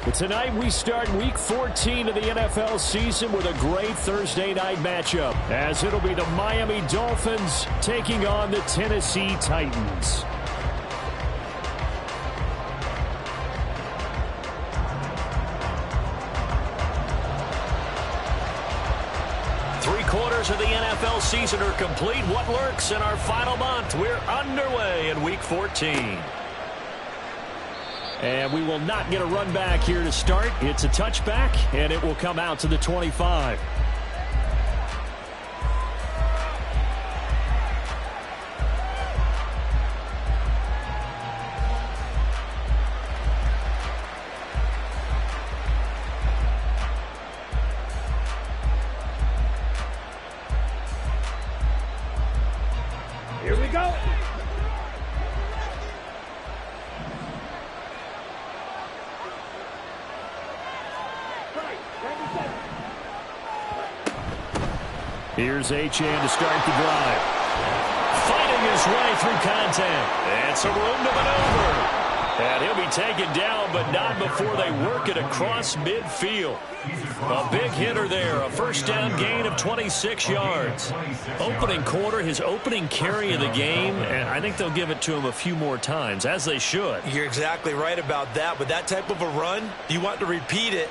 Tonight we start Week 14 of the NFL season with a great Thursday night matchup, as it'll be the Miami Dolphins taking on the Tennessee Titans. Three-quarters of the NFL season are complete. What lurks in our final month? We're underway in Week 14. And we will not get a run back here to start. It's a touchback, and it will come out to the 25. Here we go. Here's Achane to start the drive. Fighting his way through contact. And some room to maneuver. And he'll be taken down, but not before they work it across midfield. A big hitter there. A first down gain of 26 yards. Opening quarter, his opening carry of the game, and I think they'll give it to him a few more times, as they should. You're exactly right about that. With that type of a run, you want to repeat it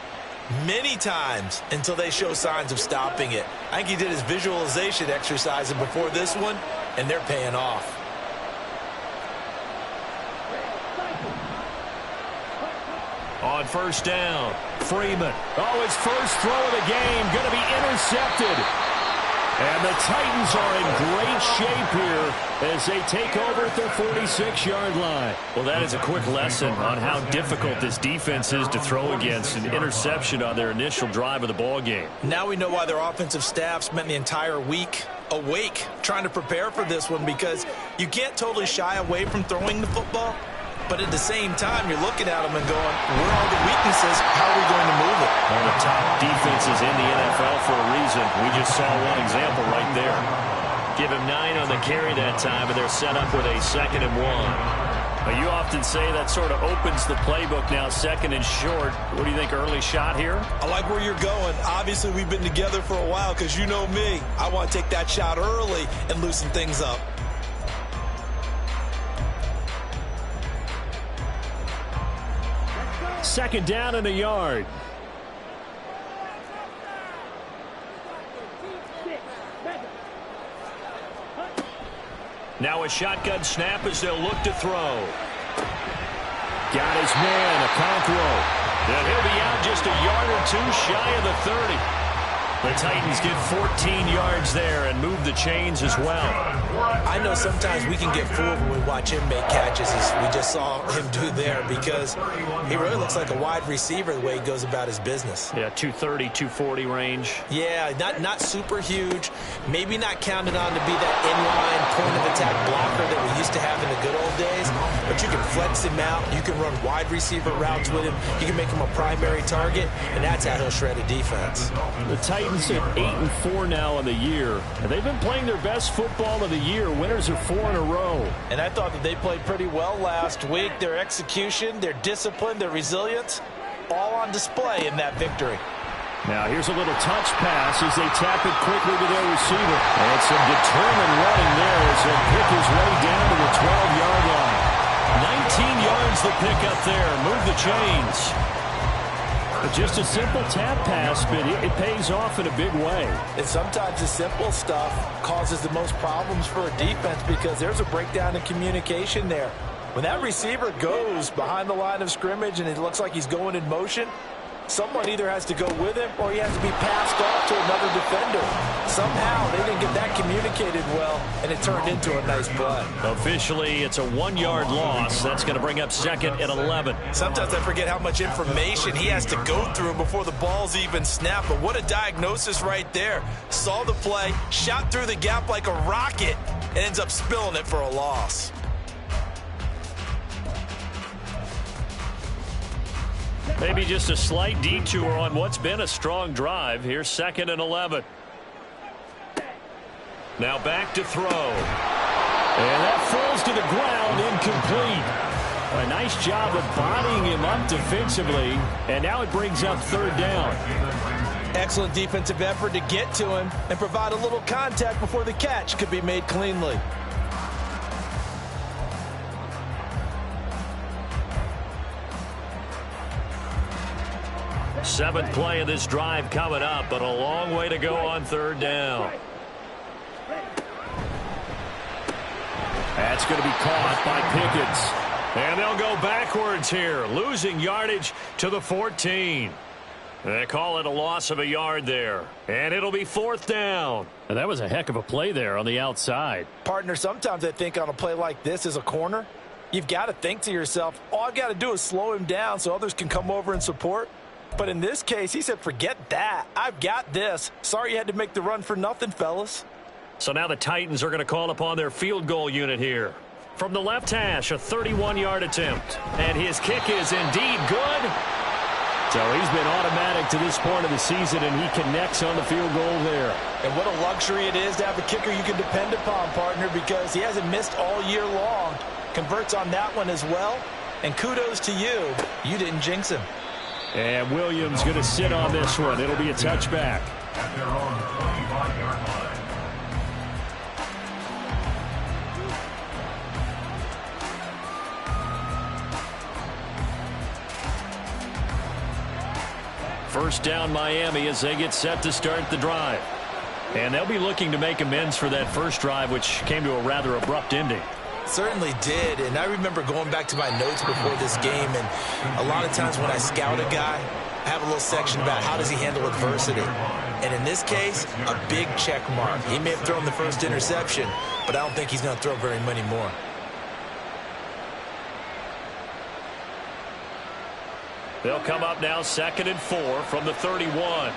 many times until they show signs of stopping it. I think he did his visualization exercise before this one, and they're paying off. On first down, Freeman. Oh, his first throw of the game going to be intercepted. And the Titans are in great shape here as they take over at their 46-yard line. Well, that is a quick lesson on how difficult this defense is to throw against. An interception on their initial drive of the ball game. Now we know why their offensive staff spent the entire week awake trying to prepare for this one, because you can't totally shy away from throwing the football. But at the same time, you're looking at them and going, where are the weaknesses? How are we going to move it? One of the top defenses in the NFL for a reason. We just saw one example right there. Give him 9 on the carry that time, and they're set up with a 2nd and 1. Now, you often say that sort of opens the playbook now, 2nd and short. What do you think, early shot here? I like where you're going. Obviously, we've been together for a while, because you know me. I want to take that shot early and loosen things up. Second down and a yard. Now a shotgun snap as they'll look to throw. Got his man, Okonkwo. And he'll be out just a yard or two shy of the 30. The Titans get 14 yards there and move the chains as well. I know sometimes we can get fooled when we watch him make catches, as we just saw him do there, because he really looks like a wide receiver the way he goes about his business. Yeah, 230, 240 range. Yeah, not super huge. Maybe not counted on to be that inline point-of-attack blocker that we used to have in the good old days, but you can flex him out. You can run wide receiver routes with him. You can make him a primary target, and that's how he'll shred a defense. The Titans at 8-4 now in the year, and they've been playing their best football of the year. Winners are 4 in a row. And I thought that they played pretty well last week. Their execution, their discipline, their resilience, all on display in that victory. Now here's a little touch pass as they tap it quickly to their receiver. And some determined running there as he'll pick his way down to the 12-yard line. 19 yards the pick up there. Move the chains. But just a simple tap pass, but it pays off in a big way. And sometimes the simple stuff causes the most problems for a defense, because there's a breakdown in communication there. When that receiver goes behind the line of scrimmage and it looks like he's going in motion, someone either has to go with him or he has to be passed off to another defender. Somehow they didn't get that communicated well, and it turned into a nice play. Officially, it's a 1-yard loss. That's going to bring up 2nd and 11. Sometimes I forget how much information he has to go through before the ball's even snapped. But what a diagnosis right there. Saw the play, shot through the gap like a rocket, and ends up spilling it for a loss. Maybe just a slight detour on what's been a strong drive. Here's 2nd and 11. Now back to throw. And that falls to the ground, incomplete. A nice job of bodying him up defensively, and now it brings up third down. Excellent defensive effort to get to him and provide a little contact before the catch could be made cleanly. Seventh play of this drive coming up, but a long way to go on third down. That's going to be caught by Pickens. And they'll go backwards here, losing yardage to the 14. They call it a loss of a yard there. And it'll be fourth down. And that was a heck of a play there on the outside. Partner, sometimes I think on a play like this as a corner, you've got to think to yourself, all I've got to do is slow him down so others can come over and support. But in this case, he said, forget that. I've got this. Sorry you had to make the run for nothing, fellas. So now the Titans are going to call upon their field goal unit here. From the left hash, a 31-yard attempt. And his kick is indeed good. So he's been automatic to this point of the season, and he connects on the field goal there. And what a luxury it is to have a kicker you can depend upon, partner, because he hasn't missed all year long. Converts on that one as well. And kudos to you. You didn't jinx him. And Williams going to sit on this one. It'll be a touchback. At their own 25-yard line. First down Miami as they get set to start the drive. And they'll be looking to make amends for that first drive, which came to a rather abrupt ending. Certainly did, and I remember going back to my notes before this game, and a lot of times when I scout a guy, I have a little section about how does he handle adversity. And in this case, a big check mark. He may have thrown the first interception, but I don't think he's going to throw very many more. They'll come up now 2nd and 4 from the 31.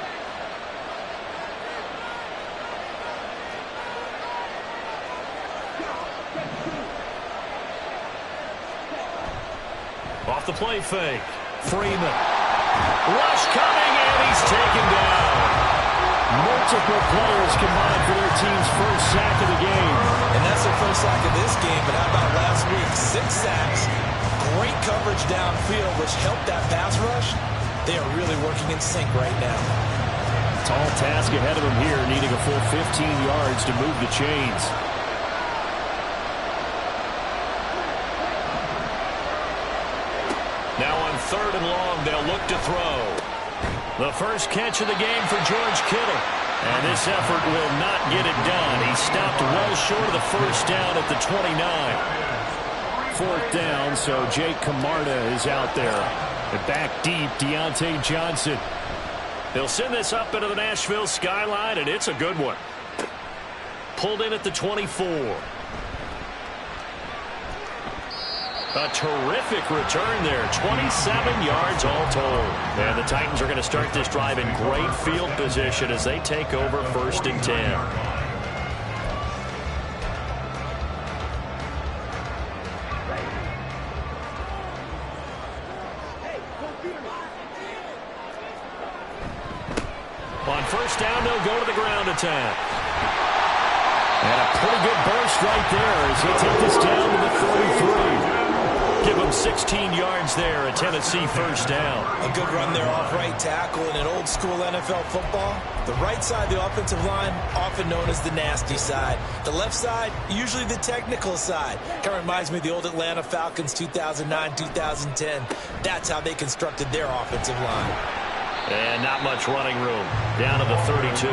Off the play fake. Freeman. Rush coming, and he's taken down. Multiple players combined for their team's first sack of the game. And that's their first sack of this game, but how about last week? 6 sacks. Great coverage downfield, which helped that pass rush. They are really working in sync right now. Tall task ahead of them here, needing a full 15 yards to move the chains. Now on 3rd and long, they'll look to throw. The first catch of the game for George Kittle. And this effort will not get it done. He stopped well short of the first down at the 29. 4th down, so Jake Camarda is out there. And back deep, Deontay Johnson. They'll send this up into the Nashville skyline, and it's a good one. Pulled in at the 24. A terrific return there. 27 yards all told. And the Titans are going to start this drive in great field position as they take over 1st and 10. On 1st down, they'll go to the ground attack. And a pretty good burst right there as he'll take this down to the 43. Give him 16 yards there, a Tennessee 1st down. A good run there off right tackle in an old school NFL football. The right side of the offensive line, often known as the nasty side. The left side, usually the technical side. Kind of reminds me of the old Atlanta Falcons 2009-2010. That's how they constructed their offensive line. And not much running room. Down to the 32.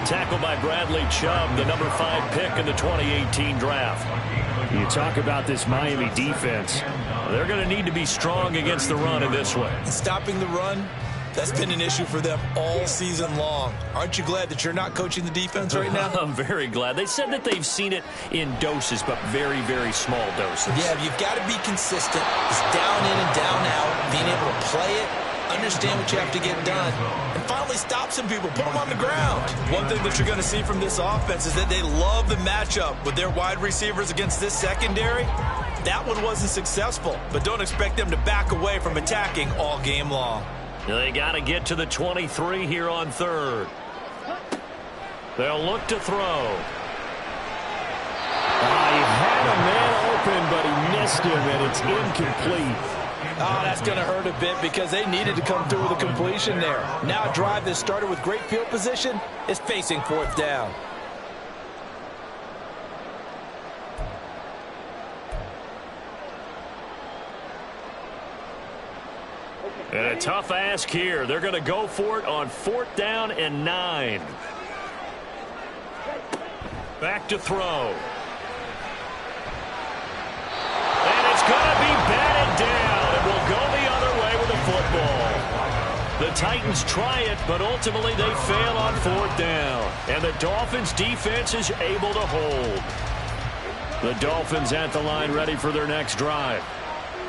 Tackled by Bradley Chubb, the number 5 pick in the 2018 draft. You talk about this Miami defense. They're going to need to be strong against the run in this one. Stopping the run, that's been an issue for them all season long. Aren't you glad that you're not coaching the defense right now? I'm very glad. They said that they've seen it in doses, but very, very small doses. Yeah, you've got to be consistent. It's down in and down out, being able to play it, understand what you have to get done, and finally stop some people, put them on the ground. One thing that you're going to see from this offense is that they love the matchup with their wide receivers against this secondary. That one wasn't successful, but don't expect them to back away from attacking all game long. They got to get to the 23 here on 3rd. They'll look to throw. He had a man open, but he missed him, and it's incomplete. Oh, that's going to hurt a bit because they needed to come through with a completion there. Now a drive that started with great field position is facing fourth down. And a tough ask here. They're going to go for it on 4th down and 9. Back to throw. And it's going to be batted down. It will go the other way with the football. The Titans try it, but ultimately they fail on 4th down. And the Dolphins defense is able to hold. The Dolphins at the line ready for their next drive.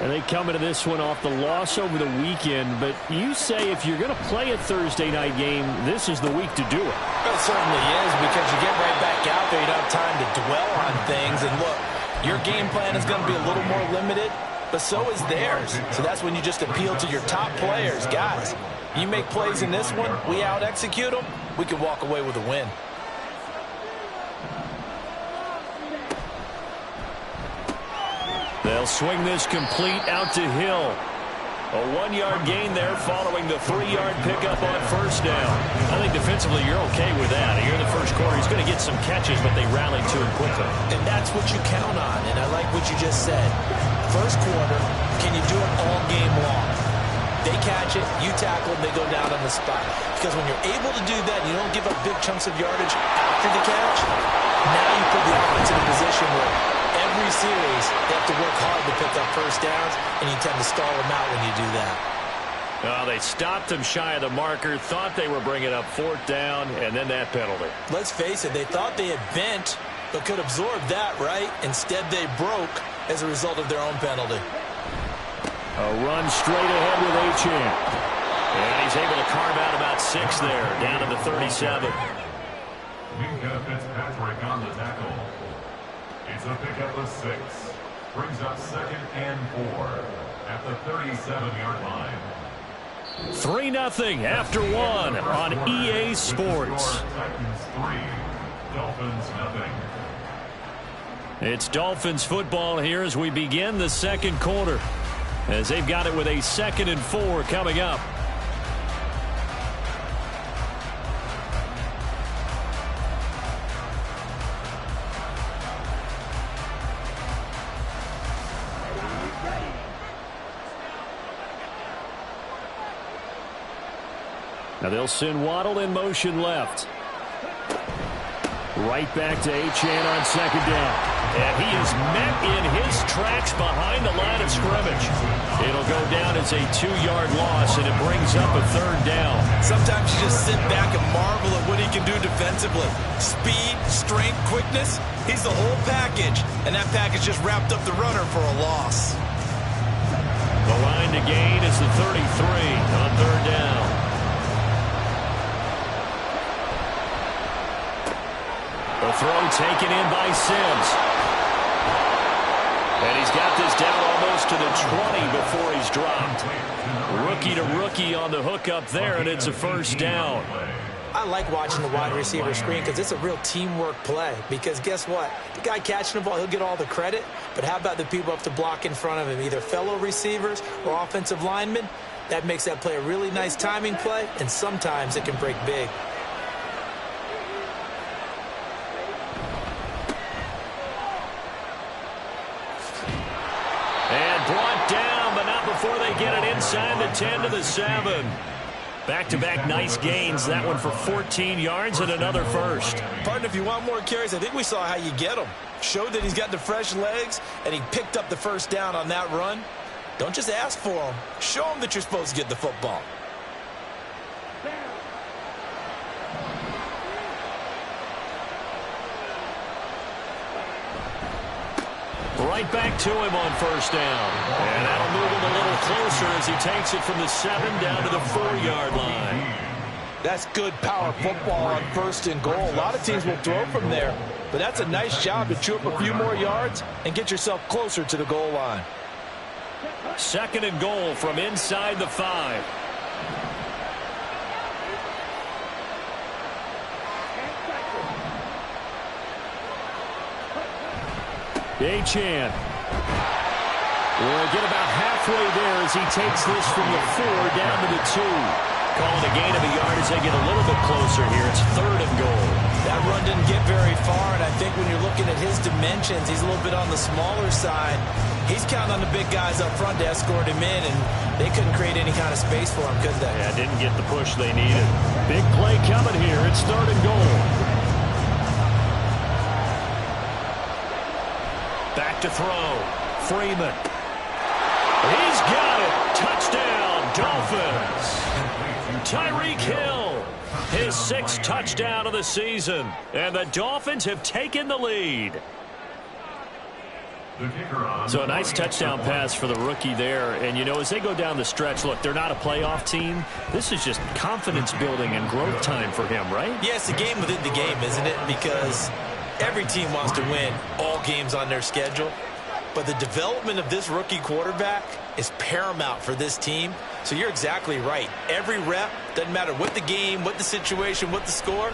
And they come into this one off the loss over the weekend. But you say if you're going to play a Thursday night game, this is the week to do it. Well, it certainly is, because you get right back out there. You don't have time to dwell on things. And look, your game plan is going to be a little more limited, but so is theirs. So that's when you just appeal to your top players. Guys, you make plays in this one, we out-execute them, we can walk away with a win. They'll swing this complete out to Hill. A 1-yard gain there following the 3-yard pickup on 1st down. I think defensively you're okay with that. Here in the first quarter, he's going to get some catches, but they rallied to him quickly. And that's what you count on, and I like what you just said. First quarter, can you do it all game long? They catch it, you tackle, and they go down on the spot. Because when you're able to do that, and you don't give up big chunks of yardage after the catch, now you put the offense in a position where every series, they have to work hard to pick up first downs, and you tend to stall them out when you do that. Well, they stopped him shy of the marker, thought they were bringing up 4th down, and then that penalty. Let's face it, they thought they had bent, but could absorb that, right? Instead, they broke as a result of their own penalty. A run straight ahead with Achane. And he's able to carve out about 6 there, down to the 37. Minka Fitzpatrick on the tackle. It's a pickup of 6. Brings up 2nd and 4 at the 37-yard line. 3-0 after 1 on EA Sports. Titans 3, Dolphins 0. It's Dolphins football here as we begin the second quarter, as they've got it with a 2nd and 4 coming up. Now they'll send Waddle in motion left. Right back to Achane on 2nd down. And he is met in his tracks behind the line of scrimmage. It'll go down as a 2-yard loss, and it brings up a 3rd down. Sometimes you just sit back and marvel at what he can do defensively. Speed, strength, quickness, he's the whole package. And that package just wrapped up the runner for a loss. The line to gain is the 33 on 3rd down. The throw taken in by Sims. And he's got this down almost to the 20 before he's dropped. Rookie to rookie on the hook up there, and it's a 1st down. I like watching the wide receiver screen because it's a real teamwork play. Because guess what? The guy catching the ball, he'll get all the credit. But how about the people up to block in front of him, either fellow receivers or offensive linemen? That makes that play a really nice timing play, and sometimes it can break big. Brought down, but not before they get it inside the 10 to the 7. Back-to-back nice gains. That one for 14 yards and another 1st. Partner, if you want more carries, I think we saw how you get them. Showed that he's got the fresh legs, and he picked up the 1st down on that run. Don't just ask for them. Show them that you're supposed to get the football. Right back to him on 1st down. And that'll move him a little closer as he takes it from the 7 down to the 4-yard line. That's good power football on 1st and goal. A lot of teams will throw from there, but that's a nice job to chew up a few more yards and get yourself closer to the goal line. 2nd and goal from inside the 5. Achane We'll get about halfway there as he takes this from the 4 down to the 2. Calling a gain of a yard as they get a little bit closer here. It's 3rd and goal. That run didn't get very far, and I think when you're looking at his dimensions, he's a little bit on the smaller side. He's counting on the big guys up front to escort him in, and they couldn't create any kind of space for him, could they? Yeah, didn't get the push they needed. Big play coming here. It's 3rd and goal. Back to throw. Freeman. He's got it. Touchdown, Dolphins. Tyreek Hill, his 6th touchdown of the season. And the Dolphins have taken the lead. So a nice touchdown pass for the rookie there. And, you know, as they go down the stretch, look, they're not a playoff team. This is just confidence building and growth time for him, right? Yeah, it's a game within the game, isn't it? Because every team wants to win all games on their schedule. But the development of this rookie quarterback is paramount for this team. So you're exactly right. Every rep, doesn't matter what the game, what the situation, what the score,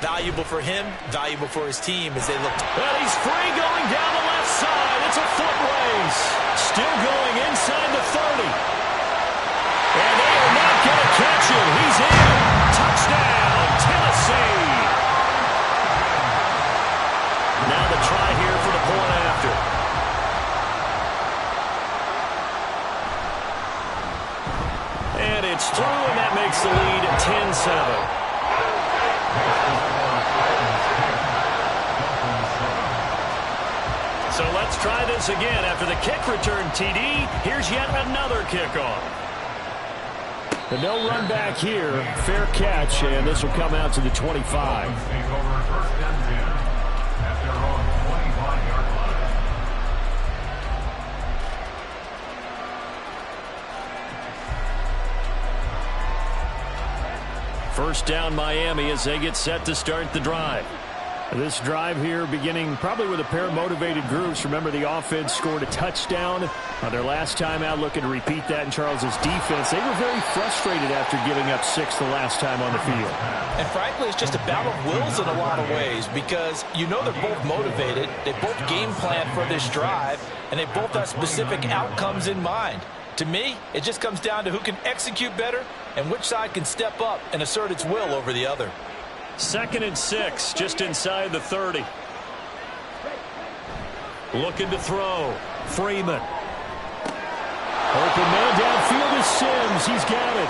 valuable for him, valuable for his team as they look. Well, he's free going down the left side. It's a foot race. Still going inside the 30. And they are not going to catch him. He's in. Touchdown, Tennessee. Now the try here for the point after. And it's through, and that makes the lead 10-7. So let's try this again. After the kick return, TD, here's yet another kickoff. The no run back here. Fair catch, and this will come out to the 25. First down, Miami, as they get set to start the drive. This drive here beginning probably with a pair of motivated groups. Remember, the offense scored a touchdown on their last time out, looking to repeat that in Charles's defense. They were very frustrated after giving up 6 the last time on the field. And frankly, it's just a battle of wills in a lot of ways because you know they're both motivated. They both game plan for this drive, and they both have specific outcomes in mind. To me, it just comes down to who can execute better and which side can step up and assert its will over the other. 2nd and 6, just inside the 30. Looking to throw. Freeman. Open man downfield is Sims. He's got it.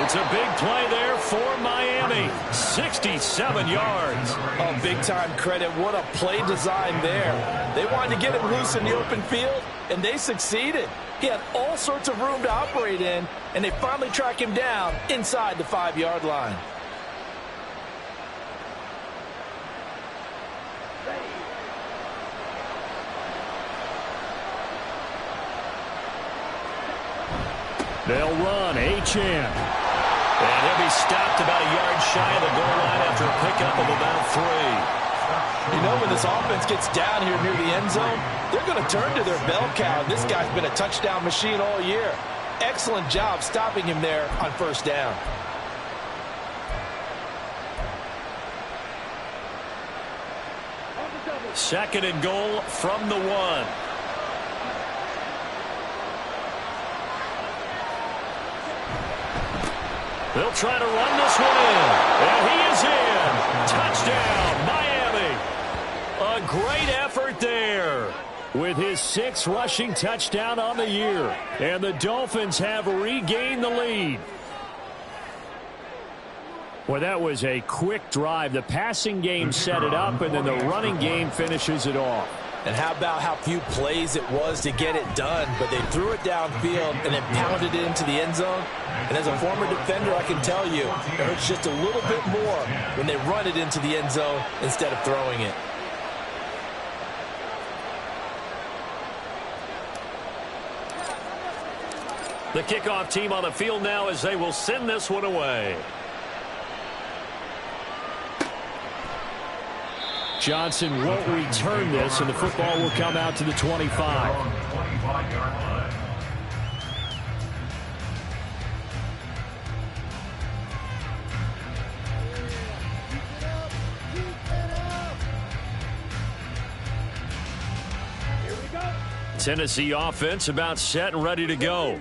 It's a big play there for Miami. 67 yards. Oh, big-time credit. What a play design there. They wanted to get him loose in the open field, and they succeeded. He had all sorts of room to operate in, and they finally track him down inside the 5-yard line. They'll run. Achane. And he'll be stopped about a yard shy of the goal line after a pickup of about 3. You know, when this offense gets down here near the end zone, they're going to turn to their bell cow. This guy's been a touchdown machine all year. Excellent job stopping him there on first down. Second and goal from the 1. They'll try to run this one in. And he is in. Touchdown, Miami. A great effort there with his 6th rushing touchdown on the year. And the Dolphins have regained the lead. Well, that was a quick drive. The passing game set it up, and then the running game finishes it off. And how about how few plays it was to get it done, but they threw it downfield and then pounded it into the end zone. And as a former defender, I can tell you, it hurts just a little bit more when they run it into the end zone instead of throwing it. The kickoff team on the field now as they will send this one away. Johnson won't return this, and the football will come out to the 25. Here we go. Tennessee offense about set and ready to go.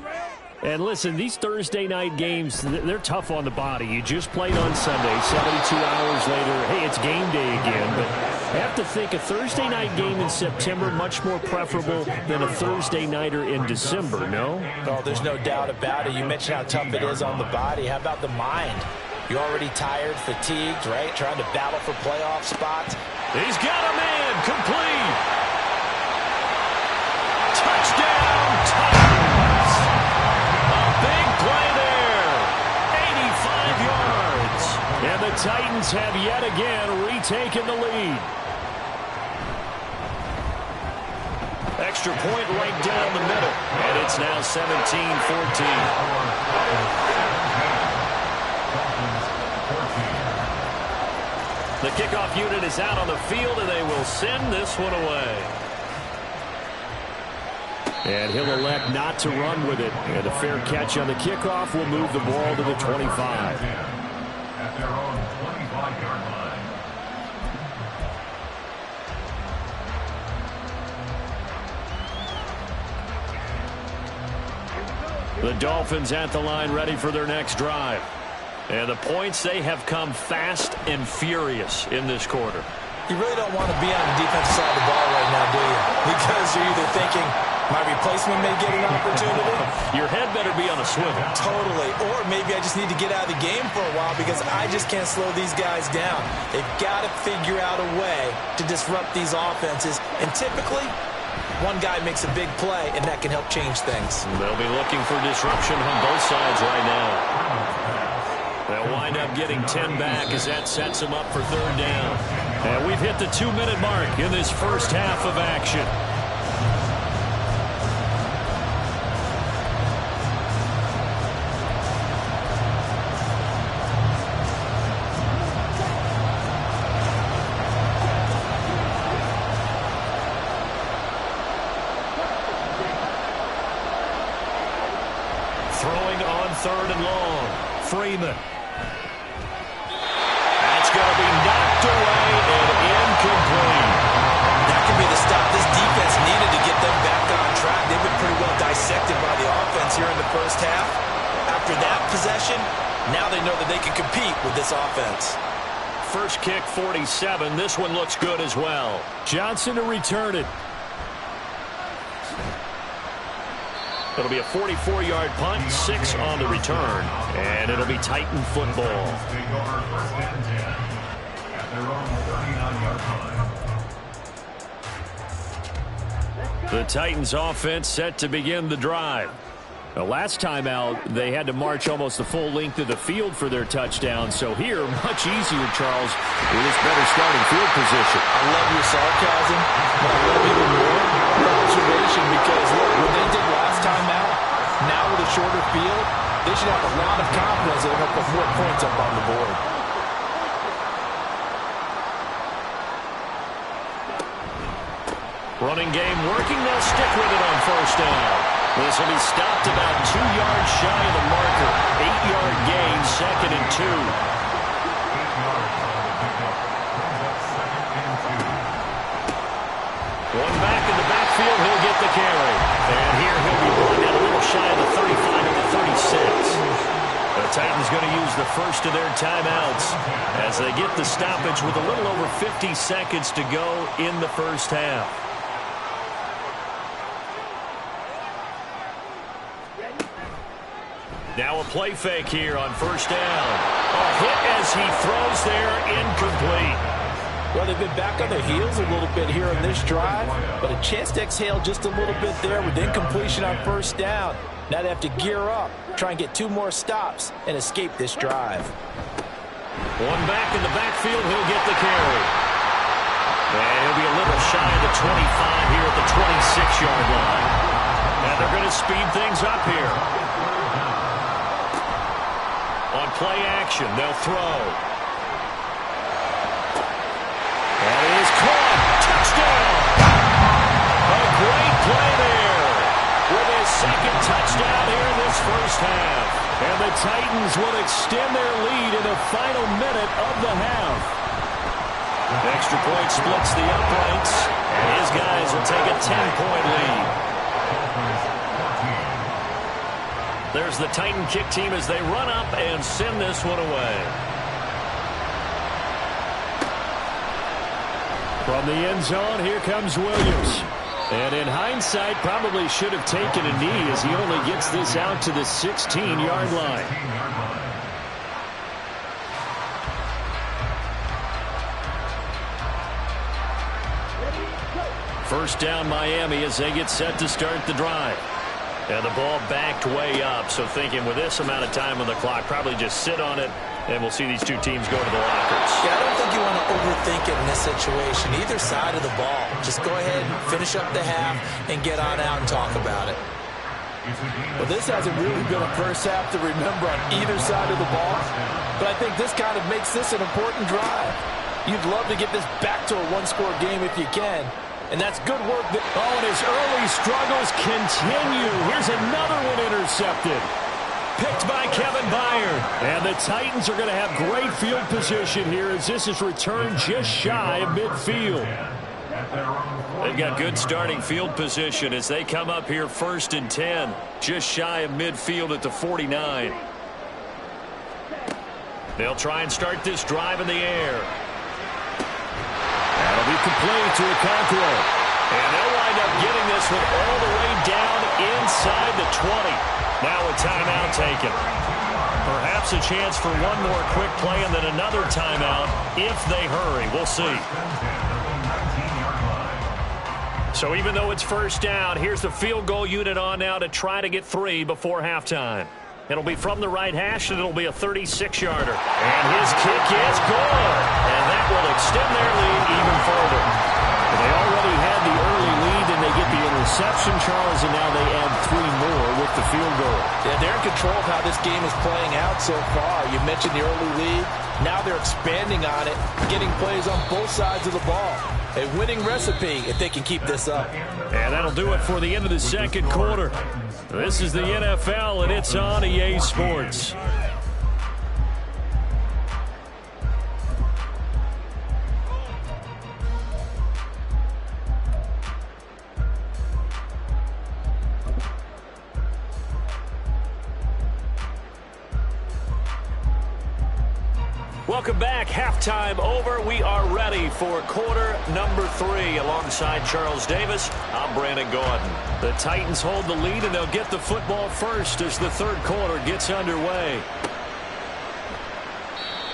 And listen, these Thursday night games, they're tough on the body. You just played on Sunday, 72 hours later, hey, it's game day again. But I have to think a Thursday night game in September much more preferable than a Thursday nighter in December, no? Oh, there's no doubt about it. You mentioned how tough it is on the body. How about the mind? You're already tired, fatigued, right? Trying to battle for playoff spots. He's got a man, complete. Touchdown, Titans. A big play there. 85 yards. And the Titans have yet again retaken the lead. Extra point right down the middle. And it's now 17-14. The kickoff unit is out on the field, and they will send this one away. And he'll elect not to run with it. And a fair catch on the kickoff will move the ball to the 25. At their own 25-yard line. The Dolphins at the line, ready for their next drive. And the points, they have come fast and furious in this quarter. You really don't want to be on the defensive side of the ball right now, do you? Because you're either thinking, my replacement may get an opportunity. Your head better be on a swivel. Totally. Or maybe I just need to get out of the game for a while because I just can't slow these guys down. They've got to figure out a way to disrupt these offenses. And typically, one guy makes a big play, and that can help change things. They'll be looking for disruption on both sides right now. They'll wind up getting 10 back as that sets them up for third down. And we've hit the 2-minute mark in this first half of action. Throwing on third and long. Freeman. That's going to be knocked away and incomplete. That could be the stop this defense needed to get them back on track. They've been pretty well dissected by the offense here in the first half. After that possession, now they know that they can compete with this offense. First kick, 47. This one looks good as well. Johnson to return it. It'll be a 44-yard punt, 6 on the return, and it'll be Titan football. Take over first and 10 at their own 39-yard line. The Titans offense set to begin the drive. The last time out, they had to march almost the full length of the field for their touchdown. So here, much easier, Charles, with this better starting field position. I love your sarcasm, but I love even more your observation because, look, what they did last time out, now with a shorter field, they should have a lot of confidence that they're going to put 4 points up on the board. Running game working. They'll stick with it on first down. This will be stopped about 2 yards shy of the marker. 8-yard gain, 2nd and 2. 8 yards on the pickup. Brings up 2nd and 2. One back in the backfield, he'll get the carry. And here he'll be brought down a little shy of the 35 to the 36. The Titans going to use the first of their timeouts as they get the stoppage with a little over 50 seconds to go in the first half. Now a play fake here on first down. A hit as he throws there, incomplete. Well, they've been back on their heels a little bit here in this drive, but a chance to exhale just a little bit there with incompletion on first down. Now they have to gear up, try and get 2 more stops, and escape this drive. One back in the backfield, he'll get the carry. And he'll be a little shy of the 25 here at the 26-yard line. And they're going to speed things up here. On play action, they'll throw. That is caught. Touchdown! A great play there with his 2nd touchdown here in this first half. And the Titans will extend their lead in the final minute of the half. Extra point splits the uprights, and his guys will take a 10-point lead. There's the Titan kick team as they run up and send this one away. From the end zone, here comes Williams. And in hindsight, probably should have taken a knee as he only gets this out to the 16-yard line. First down Miami as they get set to start the drive. And the ball backed way up, so thinking with this amount of time on the clock, probably just sit on it, and we'll see these two teams go to the lockers. Yeah, I don't think you want to overthink it in this situation. Either side of the ball. Just go ahead and finish up the half and get on out and talk about it. Well, this hasn't really been a first half to remember on either side of the ball, but I think this kind of makes this an important drive. You'd love to get this back to a one-score game if you can. And that's good work. Oh, and his early struggles continue. Here's another one intercepted. Picked by Kevin Byard. And the Titans are going to have great field position here as this is returned just shy of midfield. They've got good starting field position as they come up here 1st and 10. Just shy of midfield at the 49. They'll try and start this drive in the air. That'll be complete to Okonkwo. And they'll wind up getting this one all the way down inside the 20. Now a timeout taken. Perhaps a chance for one more quick play and then another timeout if they hurry. We'll see. So even though it's first down, here's the field goal unit on now to try to get 3 before halftime. It'll be from the right hash, and it'll be a 36-yarder. And his kick is good. And that will extend their lead even further. They already had the early lead, and they get the interception, Charles, and now they add 3 more with the field goal. Yeah, they're in control of how this game is playing out so far. You mentioned the early lead. Now they're expanding on it, getting plays on both sides of the ball. A winning recipe if they can keep this up. And that'll do it for the end of the second quarter. This is the NFL, and it's on EA Sports. Welcome back. Halftime over. We are ready for quarter number 3. Alongside Charles Davis, I'm Brandon Gordon. The Titans hold the lead, and they'll get the football first as the third quarter gets underway.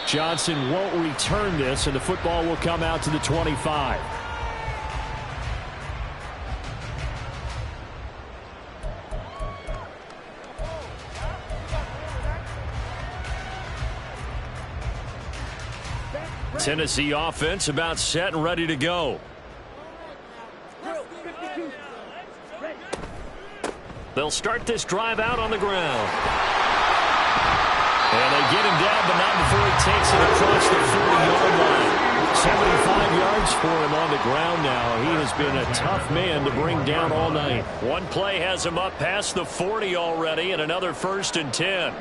Johnson won't return this, and the football will come out to the 25. Tennessee offense about set and ready to go. They'll start this drive out on the ground. And they get him down, but not before he takes it across the 40-yard line. 75 yards for him on the ground now. He has been a tough man to bring down all night. One play has him up past the 40 already, and another 1st and 10.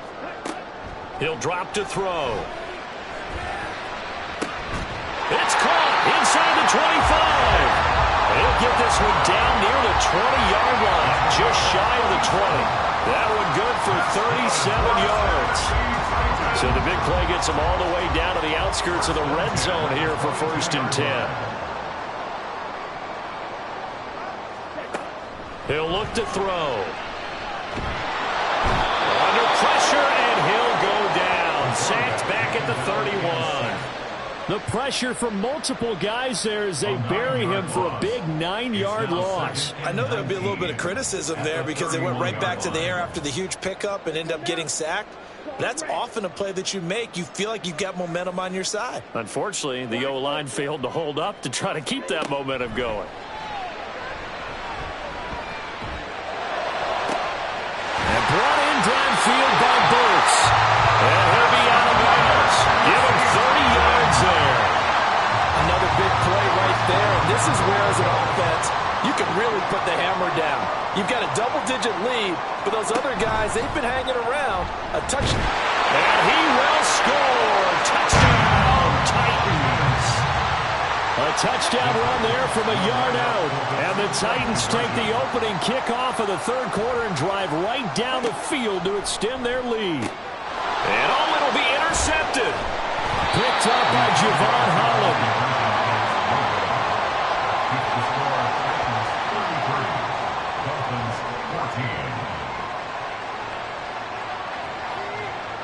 He'll drop to throw. It's caught inside the 25. He'll get this one down near the 20-yard line, just shy of the 20. That one good for 37 yards. So the big play gets him all the way down to the outskirts of the red zone here for 1st and 10. He'll look to throw. Under pressure, and he'll go down. Sacked back at the 31. The pressure from multiple guys there as they bury him for a big 9-yard loss. I know there'll be a little bit of criticism there because they went right back to the air after the huge pickup and end up getting sacked. That's often a play that you make. You feel like you've got momentum on your side. Unfortunately, the O-line failed to hold up to try to keep that momentum going. And brought in downfield by Burks. And he'll be out of bounds. Give him 30 yards there. Another big play right there. And this is where, as an offense, you can really put the hammer down. You've got a double-digit lead, but those other guys, they've been hanging around. A touchdown. And he will score. Touchdown, Titans. A touchdown run there from a yard out. And the Titans take the opening kickoff of the third quarter and drive right down the field to extend their lead. And it'll be intercepted. Picked up by Javon Holland.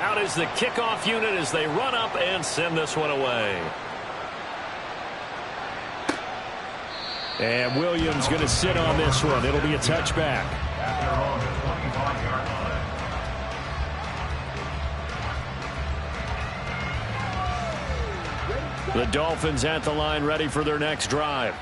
Out is the kickoff unit as they run up and send this one away. And Williams going to sit on this one. It'll be a touchback. At their own 25-yard line. The Dolphins at the line, ready for their next drive.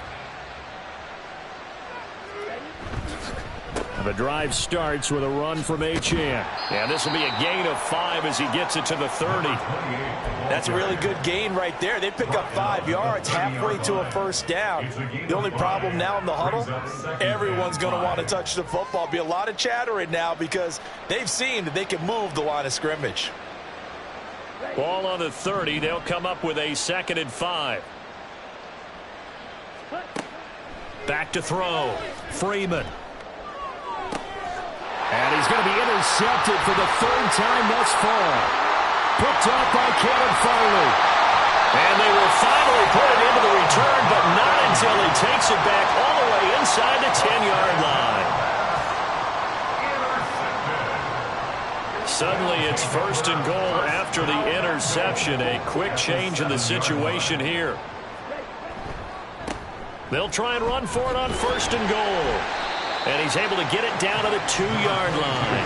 The drive starts with a run from Achane. And this will be a gain of 5 as he gets it to the 30. That's a really good gain right there. They pick up 5 yards halfway to a first down. The only problem now in the huddle, everyone's going to want to touch the football. Be a lot of chattering now because they've seen that they can move the line of scrimmage. Ball on the 30. They'll come up with a 2nd and 5. Back to throw. Freeman. And he's going to be intercepted for the 3rd time thus far. Picked up by Kevin Farley. And they will finally put it into the return, but not until he takes it back all the way inside the 10-yard line. Suddenly it's 1st and goal after the interception. A quick change in the situation here. They'll try and run for it on 1st and goal. And he's able to get it down to the 2-yard line.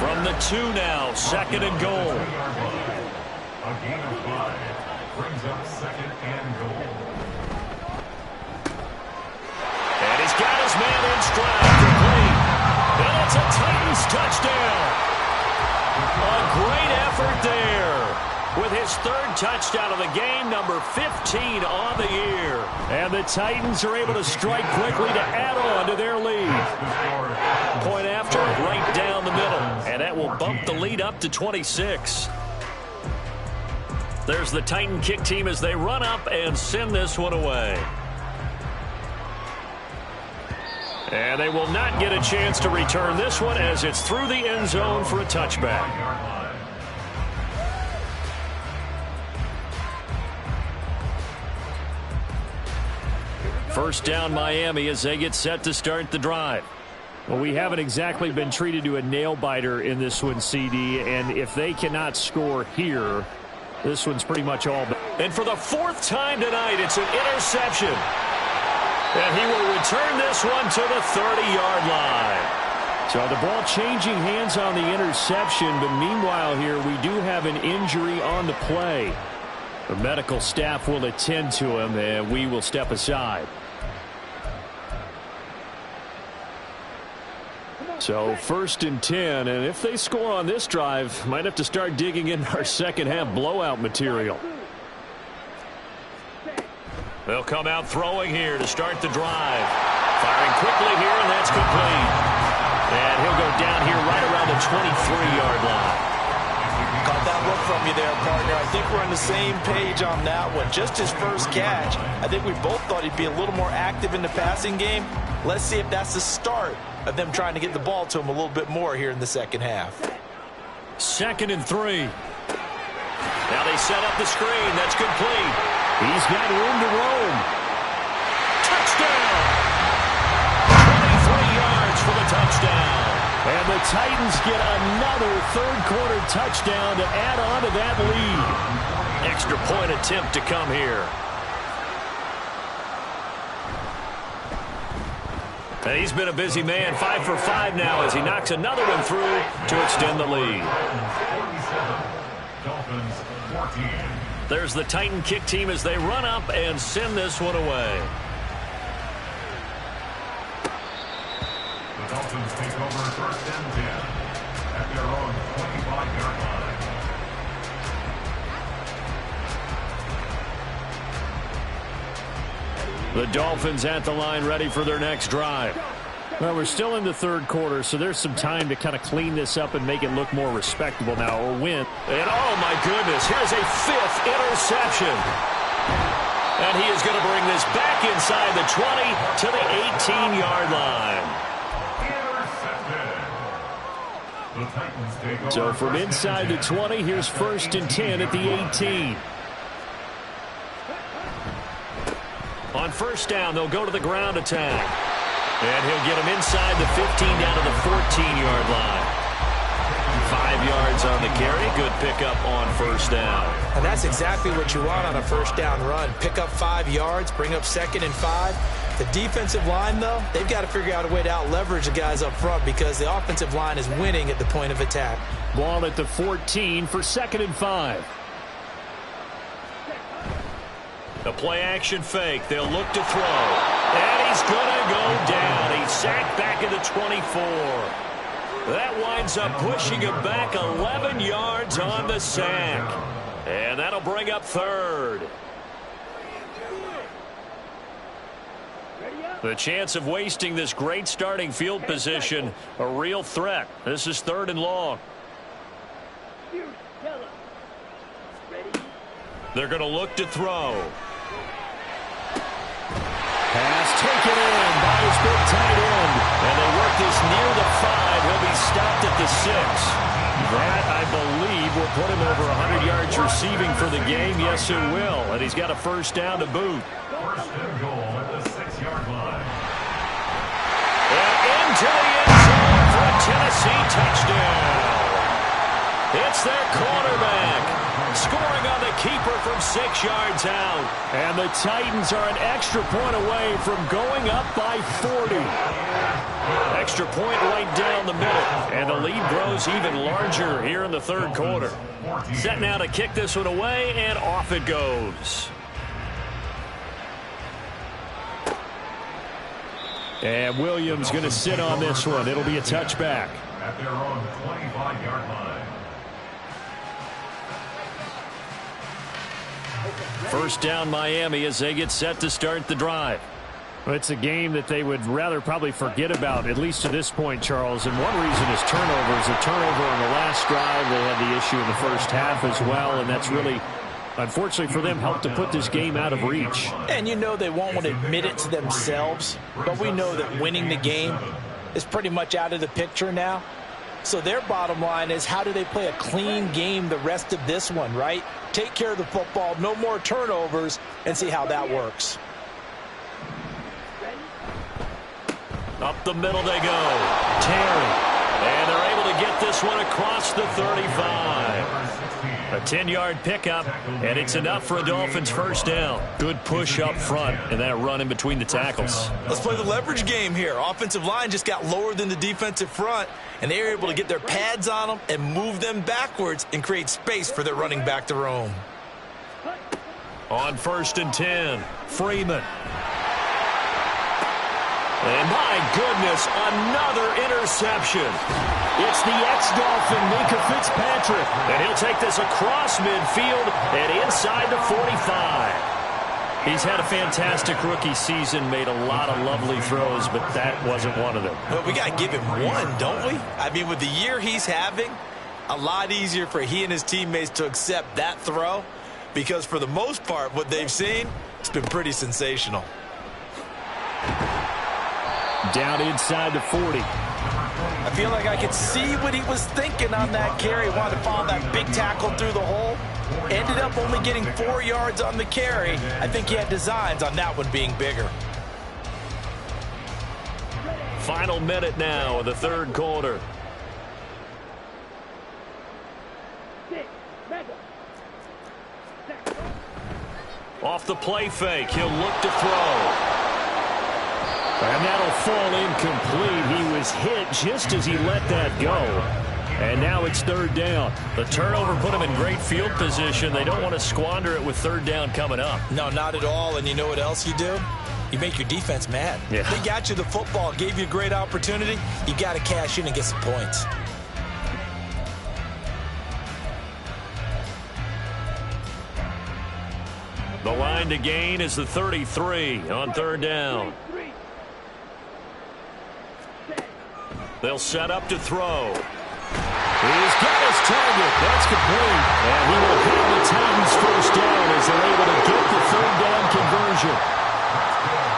From the 2 now, 2nd and goal. A gain of 5 brings up 2nd and goal. And he's got his man in stride, complete. And it's a Titans touchdown. A great effort there. With his 3rd touchdown of the game, number 15 on the year. And the Titans are able to strike quickly to add on to their lead. Point after, right down the middle. And that will bump the lead up to 26. There's the Titan kick team as they run up and send this one away. And they will not get a chance to return this one as it's through the end zone for a touchback. First down Miami as they get set to start the drive. Well, we haven't exactly been treated to a nail-biter in this one, CD, and if they cannot score here, this one's pretty much all. And for the 4th time tonight, it's an interception. And he will return this one to the 30-yard line. So the ball changing hands on the interception, but meanwhile here we do have an injury on the play. The medical staff will attend to him, and we will step aside. So 1st and 10, and if they score on this drive, might have to start digging in our second half blowout material. They'll come out throwing here to start the drive. Firing quickly here, and that's complete. And he'll go down here right around the 23-yard line. Caught that look from you there, partner. I think we're on the same page on that one. Just his first catch. I think we both thought he'd be a little more active in the passing game. Let's see if that's the start of them trying to get the ball to him a little bit more here in the second half. 2nd and 3. Now they set up the screen. That's complete. He's got room to roam. Touchdown! 23 yards for the touchdown. And the Titans get another third-quarter touchdown to add on to that lead. Extra point attempt to come here. And he's been a busy man, 5 for 5 now as he knocks another one through to extend the lead. Dolphins 14. There's the Titan kick team as they run up and send this one away. The Dolphins take over 1st and 10 at their own 25-yard line. The Dolphins at the line ready for their next drive. Well, we're still in the third quarter, so there's some time to kind of clean this up and make it look more respectable now, or win. And oh my goodness, here's a 5th interception. And he is going to bring this back inside the 20 to the 18-yard line. So from inside the 20, here's 1st and 10 at the 18. On 1st down, they'll go to the ground attack. And he'll get him inside the 15 down to the 14-yard line. 5 yards on the carry. Good pickup on 1st down. And that's exactly what you want on a 1st down run. Pick up 5 yards, bring up 2nd and 5. The defensive line, though, they've got to figure out a way to out-leverage the guys up front because the offensive line is winning at the point of attack. Ball at the 14 for 2nd and 5. The play-action fake. They'll look to throw. And he's going to go down. He's sacked back at the 24. That winds up pushing him back 11 yards on the sack. And that'll bring up 3rd. The chance of wasting this great starting field position, a real threat. This is 3rd and long. They're going to look to throw. Pass taken in by his big tight end. And they work this near the 5. He'll be stopped at the 6. That, I believe, will put him over 100 yards receiving for the game. Yes, it will. And he's got a 1st down to boot. 1st and goal at the 6-yard line. And into the end zone for a Tennessee touchdown. It's their quarterback. Scoring on the keeper from 6 yards out. And the Titans are an extra point away from going up by 40. Extra point right down the middle. And the lead grows even larger here in the 3rd quarter. Set now to kick this one away, and off it goes. And Williams going to sit on this one. It'll be a touchback. At their own 25-yard line. 1st down Miami as they get set to start the drive. Well, it's a game that they would rather probably forget about, at least to this point, Charles. And one reason is turnovers. A turnover on the last drive. They had the issue in the 1st half as well, and that's really, unfortunately for them, helped to put this game out of reach. And you know they won't want to admit it to themselves, but we know that winning the game is pretty much out of the picture now. So their bottom line is, how do they play a clean game the rest of this one, right? Take care of the football, no more turnovers, and see how that works. Up the middle they go. Terry. And they're able to get this one across the 35. A 10-yard pickup, and it's enough for a Dolphins 1st down. Good push up front, and that run in between the tackles. Let's play the leverage game here. Offensive line just got lower than the defensive front, and they were able to get their pads on them and move them backwards and create space for their running back to roam. On 1st and 10, Freeman. And my goodness, another interception. It's the ex-Dolphin Minka Fitzpatrick. And he'll take this across midfield and inside the 45. He's had a fantastic rookie season, made a lot of lovely throws, but that wasn't one of them. Well, we got to give him one, don't we? I mean, with the year he's having, a lot easier for he and his teammates to accept that throw, because for the most part, what they've seen, it's been pretty sensational. Down inside the 40. I feel like I could see what he was thinking on that carry. Wanted to follow that big tackle through the hole. Ended up only getting 4 yards on the carry. I think he had designs on that one being bigger. Final minute now of the 3rd quarter. Off the play fake, he'll look to throw. And that'll fall incomplete. He was hit just as he let that go. And now it's 3rd down. The turnover put him in great field position. They don't want to squander it with 3rd down coming up. No, not at all. And you know what else you do? You make your defense mad. Yeah. They got you the football, gave you a great opportunity. You got to cash in and get some points. The line to gain is the 33 on 3rd down. They'll set up to throw. He's got his target. That's complete. And he will have the Titans 1st down as they're able to get the 3rd down conversion. conversion.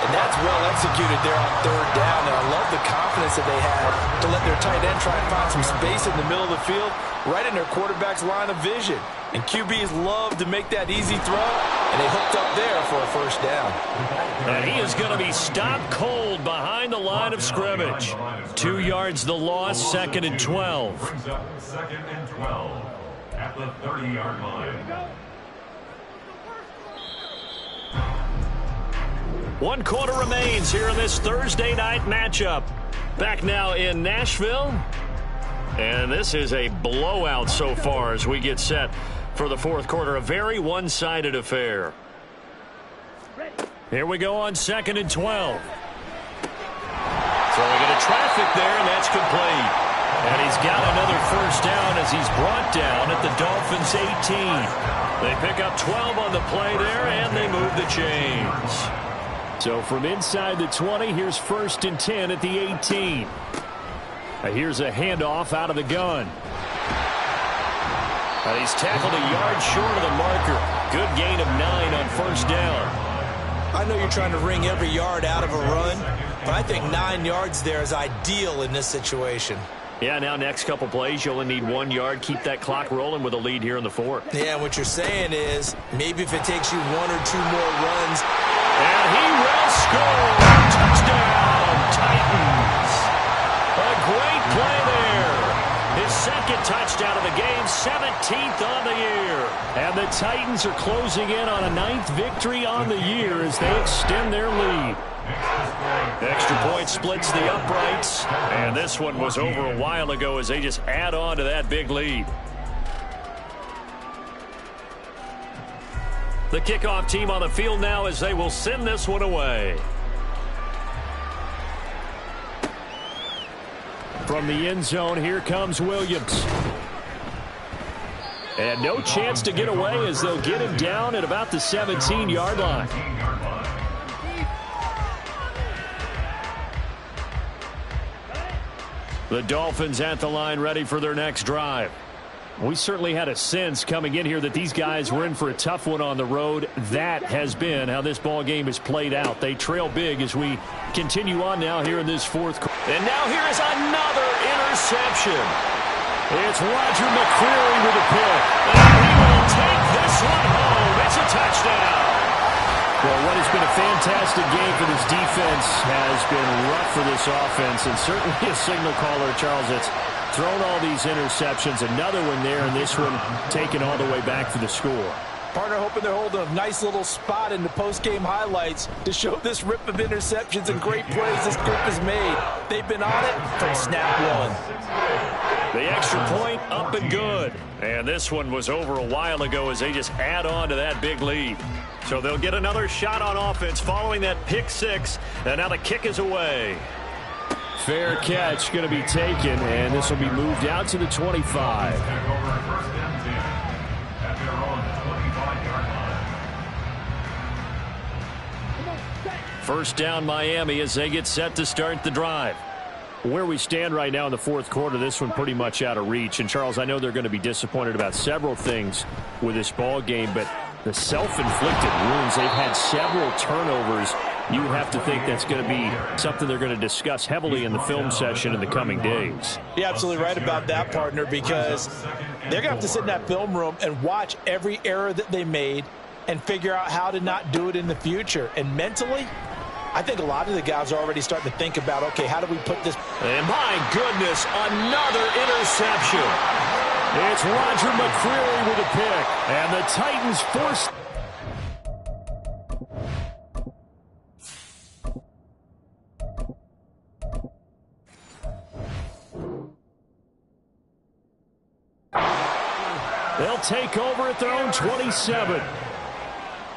And that's well executed there on third down. And I love the confidence that they had to let their tight end try and find some space in the middle of the field, right in their quarterback's line of vision. And QBs love to make that easy throw, and they hooked up there for a first down. And he is going to be stopped cold behind the line of scrimmage. 2 yards the loss, 2nd and 12. Brings up 2nd and 12 at the 30-yard line. 1 quarter remains here in this Thursday night matchup. Back now in Nashville. And this is a blowout so far as we get set for the 4th quarter. A very one-sided affair. Here we go on 2nd and 12. Throwing into traffic there, and that's complete. And he's got another first down as he's brought down at the Dolphins' 18. They pick up 12 on the play there, and they move the chains. So from inside the 20, here's 1st and 10 at the 18. Here's a handoff out of the gun. And he's tackled a yard short of the marker. Good gain of 9 on first down. I know you're trying to wring every yard out of a run, but I think 9 yards there is ideal in this situation. Yeah, now next couple plays, you only need 1 yard. Keep that clock rolling with a lead here in the 4th. Yeah, what you're saying is maybe if it takes you 1 or 2 more runs. And he will score. Touchdown, Titans. A great play there. His 2nd touchdown of the game, 17th on the year. And the Titans are closing in on a 9th victory on the year as they extend their lead. Extra point splits the uprights. And this one was over a while ago as they just add on to that big lead. The kickoff team on the field now as they will send this one away. From the end zone, here comes Williams. And no chance to get away as they'll get him down at about the 17-yard line. The Dolphins at the line ready for their next drive. We certainly had a sense coming in here that these guys were in for a tough one on the road. That has been how this ball game has played out. They trail big as we continue on now here in this 4th quarter. And now here is another interception. It's Roger McCreary with a pick. And he will take this one home. It's a touchdown. Well, what has been a fantastic game for this defense has been rough for this offense, and certainly a signal caller, Charles, that's thrown all these interceptions. Another one there, and this one taken all the way back for the score. Partner hoping they're holding a nice little spot in the post-game highlights to show this rip of interceptions and great plays this group has made. They've been on it from snap one. The extra point up and good. And this one was over a while ago as they just add on to that big lead. So they'll get another shot on offense following that pick 6. And now the kick is away. Fair catch going to be taken, and this will be moved out to the 25. First down Miami as they get set to start the drive. Where we stand right now in the 4th quarter, this one pretty much out of reach. And, Charles, I know they're going to be disappointed about several things with this ball game, but the self-inflicted wounds, they've had several turnovers. You would have to think that's going to be something they're going to discuss heavily in the film session in the coming days. You're absolutely right about that, partner, because they're going to have to sit in that film room and watch every error that they made and figure out how to not do it in the future. And mentally, I think a lot of the guys are already starting to think about, okay, how do we put this? And my goodness, another interception. It's Roger McCreary with a pick, and the Titans force. They'll take over at their own 27.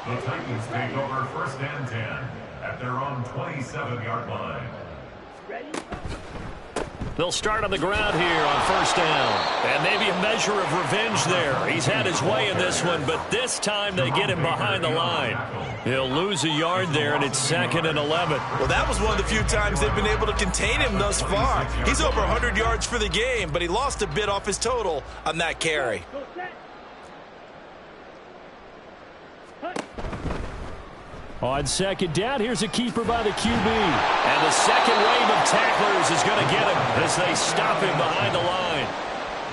The Titans take over 1st and 10 at their own 27-yard line. They'll start on the ground here on first down. And maybe a measure of revenge there. He's had his way in this one, but this time they get him behind the line. He'll lose a yard there, and it's 2nd and 11. Well, that was one of the few times they've been able to contain him thus far. He's over 100 yards for the game, but he lost a bit off his total on that carry. On second down, here's a keeper by the QB. And the second wave of tacklers is going to get him as they stop him behind the line.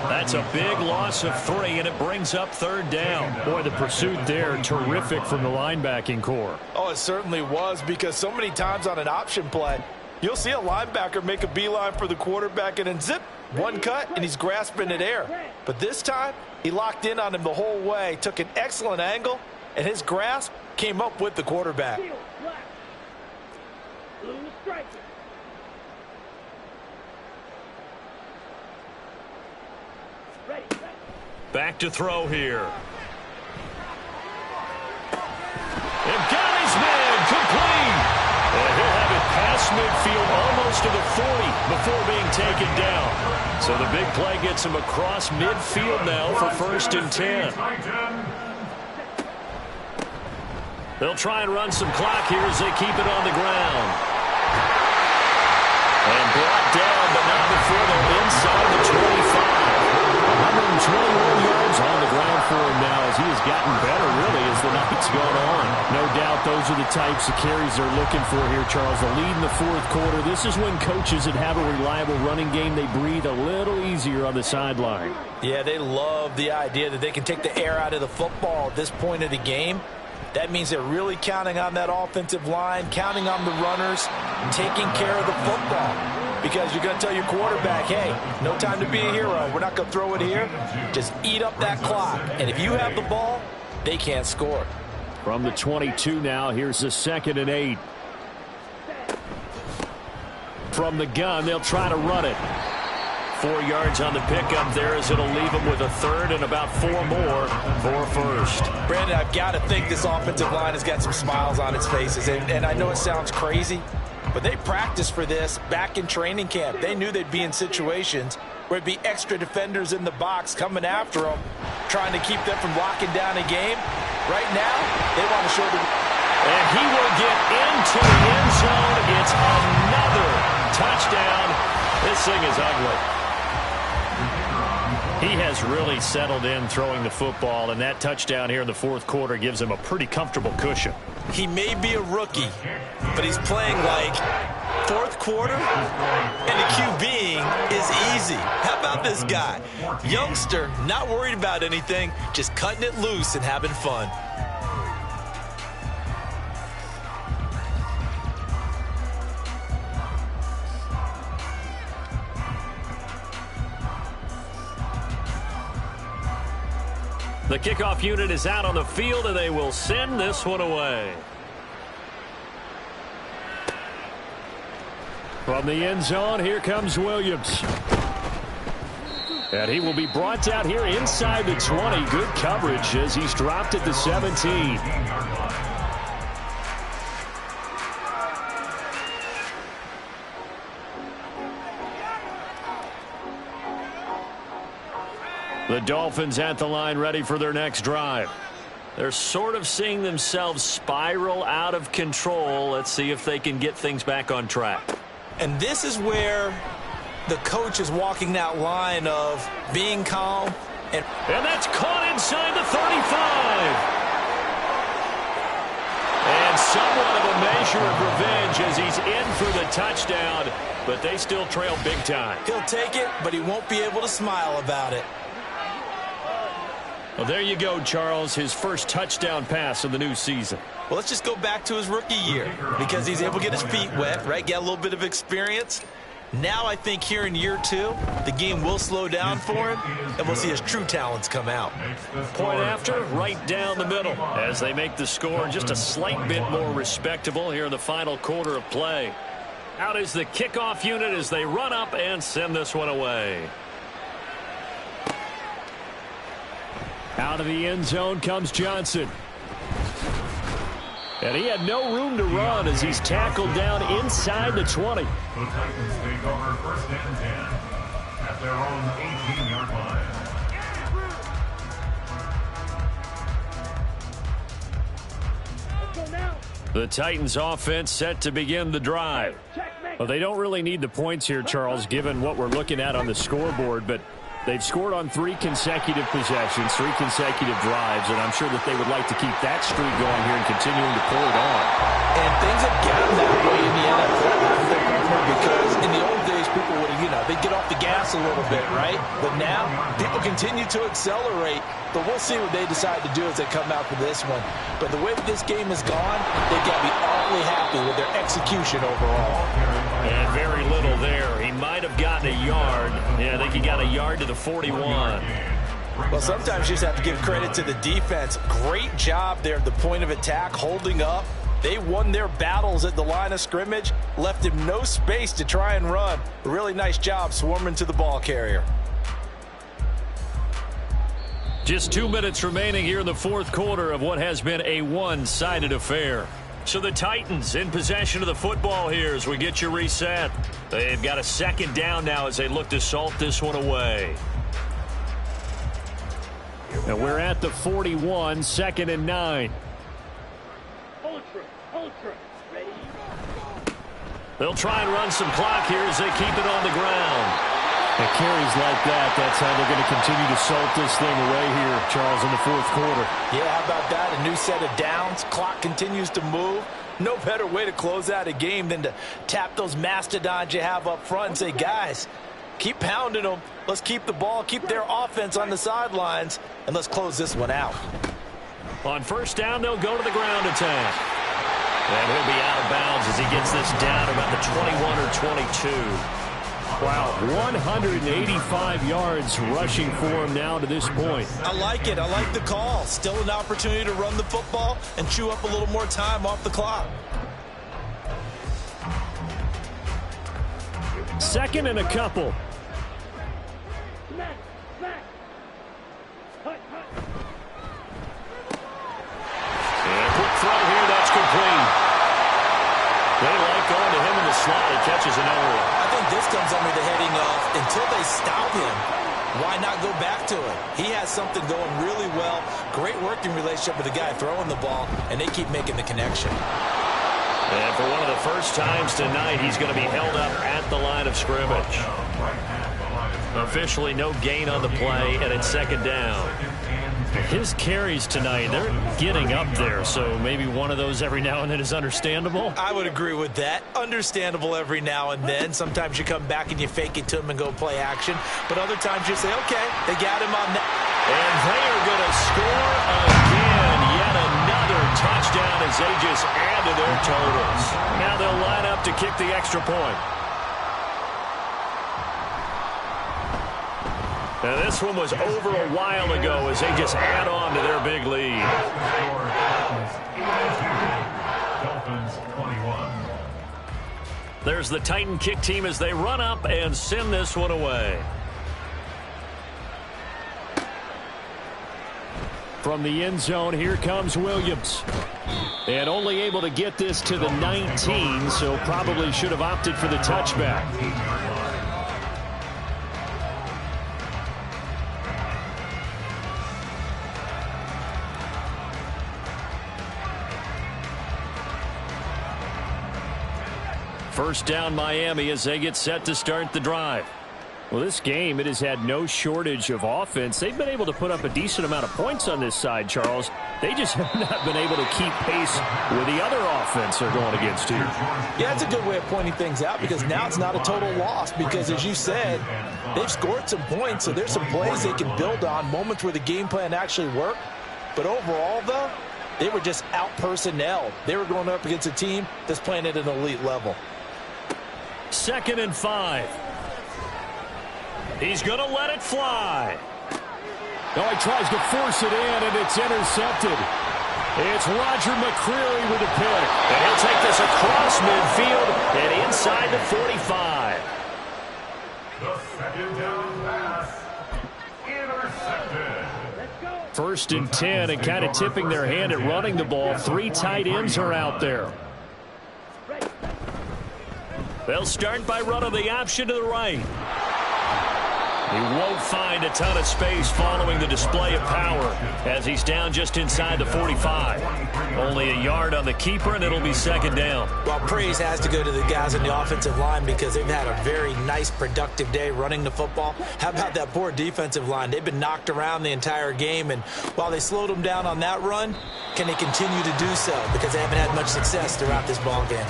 That's a big loss of 3, and it brings up third down. Boy, the pursuit there, terrific from the linebacking core. Oh, it certainly was, because so many times on an option play, you'll see a linebacker make a beeline for the quarterback and then zip, one cut, and he's grasping at air. But this time, he locked in on him the whole way, took an excellent angle, and his grasp came up with the quarterback. Back to throw here. And got his man complete. And he'll have it past midfield almost to the 40 before being taken down. So the big play gets him across midfield now for 1st and 10. They'll try and run some clock here as they keep it on the ground. And brought down, but not before they're inside the 25. 121 yards on the ground for him now as he has gotten better, really, as the night's gone on. No doubt those are the types of carries they're looking for here, Charles. The lead in the 4th quarter. This is when coaches that have a reliable running game, they breathe a little easier on the sideline. Yeah, they love the idea that they can take the air out of the football at this point of the game. That means they're really counting on that offensive line, counting on the runners, taking care of the football. Because you're going to tell your quarterback, hey, no time to be a hero. We're not going to throw it here. Just eat up that clock. And if you have the ball, they can't score. From the 22 now, here's the 2nd and 8. From the gun, they'll try to run it. 4 yards on the pickup there as it'll leave them with a 3rd and about 4 more for 1st. Brandon, I've got to think this offensive line has got some smiles on its faces. And I know it sounds crazy, but they practiced for this back in training camp. They knew they'd be in situations where it'd be extra defenders in the box coming after them, trying to keep them from locking down a game. Right now, they want to show the... And he will get into the end zone. It's another touchdown. This thing is ugly. He has really settled in throwing the football, and that touchdown here in the 4th quarter gives him a pretty comfortable cushion. He may be a rookie, but he's playing like 4th quarter, and the QBing is easy. How about this guy? Youngster, not worried about anything, just cutting it loose and having fun. The kickoff unit is out on the field, and they will send this one away. From the end zone, here comes Williams. And he will be brought out here inside the 20. Good coverage as he's dropped at the 17. The Dolphins at the line, ready for their next drive. They're sort of seeing themselves spiral out of control. Let's see if they can get things back on track. And this is where the coach is walking that line of being calm. And that's caught inside the 35. And somewhat of a measure of revenge as he's in for the touchdown, but they still trail big time. He'll take it, but he won't be able to smile about it. Well, there you go, Charles, his first touchdown pass of the new season. Well, let's just go back to his rookie year because he's able to get his feet wet, right? Get a little bit of experience. Now I think here in year 2, the game will slow down for him, and we'll see his true talents come out. Point after, right down the middle as they make the score just a slight bit more respectable here in the final quarter of play. Out is the kickoff unit as they run up and send this one away. Out of the end zone comes Johnson. And he had no room to run as he's tackled down inside the 20. The Titans take over 1st and 10 at their own 18-yard line. The Titans offense set to begin the drive. Well, they don't really need the points here, Charles, given what we're looking at on the scoreboard, but They've scored on 3 consecutive possessions, 3 consecutive drives, and I'm sure that they would like to keep that streak going here and continuing to pour it on. And things have gotten that way in the NFL, haven't they, partner? Because in the old days, people would, they'd get off the gas a little bit, right? But now, people continue to accelerate. But we'll see what they decide to do as they come out for this one. But the way that this game has gone, they've got to be awfully happy with their execution overall. And very little there. He might have gotten a yard. Yeah, I think he got a yard to the 41. Well, sometimes you just have to give credit to the defense. Great job there at the point of attack, holding up. They won their battles at the line of scrimmage, left him no space to try and run. A really nice job swarming to the ball carrier. Just 2 minutes remaining here in the fourth quarter of what has been a one-sided affair. So the Titans in possession of the football here as we get you reset. They've got a second down now as they look to salt this one away. And we're at the 41, 2nd and 9. Ready? They'll try and run some clock here as they keep it on the ground. And carries like that, that's how they're going to continue to salt this thing away here, Charles, in the fourth quarter. Yeah, how about that? A new set of downs. Clock continues to move. No better way to close out a game than to tap those mastodons you have up front and say, guys, keep pounding them. Let's keep the ball, keep their offense on the sidelines, and let's close this one out. On first down, they'll go to the ground attack. And he'll be out of bounds as he gets this down about the 21 or 22. Wow, 185 yards rushing for him now to this point. I like it. I like the call. Still an opportunity to run the football and chew up a little more time off the clock. 2nd and a couple. And a quick throw here, that's complete. They like going to him in the slot. He catches an error. I think this comes under the heading of until they stop him, why not go back to it? He has something going really well. Great working relationship with the guy throwing the ball, and they keep making the connection. And for one of the first times tonight, he's going to be held up at the line of scrimmage. Officially no gain on the play, and it's 2nd down. His carries tonight, they're getting up there, so maybe one of those every now and then is understandable. I would agree with that. Understandable every now and then. Sometimes you come back and you fake it to him and go play action. But other times you say, okay, they got him on that. And they are going to score again. Yet another touchdown as they just add to their totals. Now they'll line up to kick the extra point. Now this one was over a while ago as they just add on to their big lead. Dolphins 21. There's the Titan kick team as they run up and send this one away. From the end zone, here comes Williams. And only able to get this to the 19, so probably should have opted for the touchback. First down Miami as they get set to start the drive. Well, this game, it has had no shortage of offense. They've been able to put up a decent amount of points on this side, Charles. They just have not been able to keep pace with the other offense they're going against here. Yeah, it's a good way of pointing things out because now it's not a total loss because, as you said, they've scored some points, so there's some plays they can build on, moments where the game plan actually worked. But overall, though, they were just out-personnelled. They were going up against a team that's playing at an elite level. 2nd and 5. He's going to let it fly. Oh, he tries to force it in, and it's intercepted. It's Roger McCreary with a pick. And he'll take this across midfield and inside the 45. The 2nd down pass. Intercepted. 1st and 10, and kind of tipping their hand at running the ball. 3 tight ends are out there. They'll start by running the option to the right. He won't find a ton of space following the display of power as he's down just inside the 45. Only a yard on the keeper, and it'll be second down. Well, praise has to go to the guys on the offensive line because they've had a very nice, productive day running the football. How about that poor defensive line? They've been knocked around the entire game, and while they slowed them down on that run, can they continue to do so? Because they haven't had much success throughout this ball game.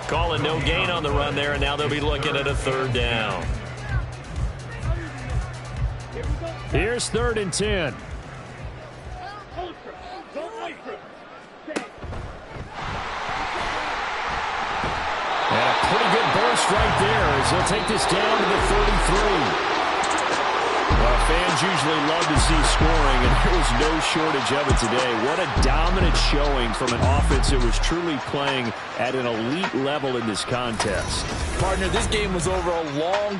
Calling no gain on the run there, and now they'll be looking at a third down. Here's 3rd and 10. And a pretty good burst right there as he'll take this down to the 33. Well, fans usually love to see scoring, and there was no shortage of it today. What a dominant showing from an offense that was truly playing at an elite level in this contest. Partner, this game was over a long time.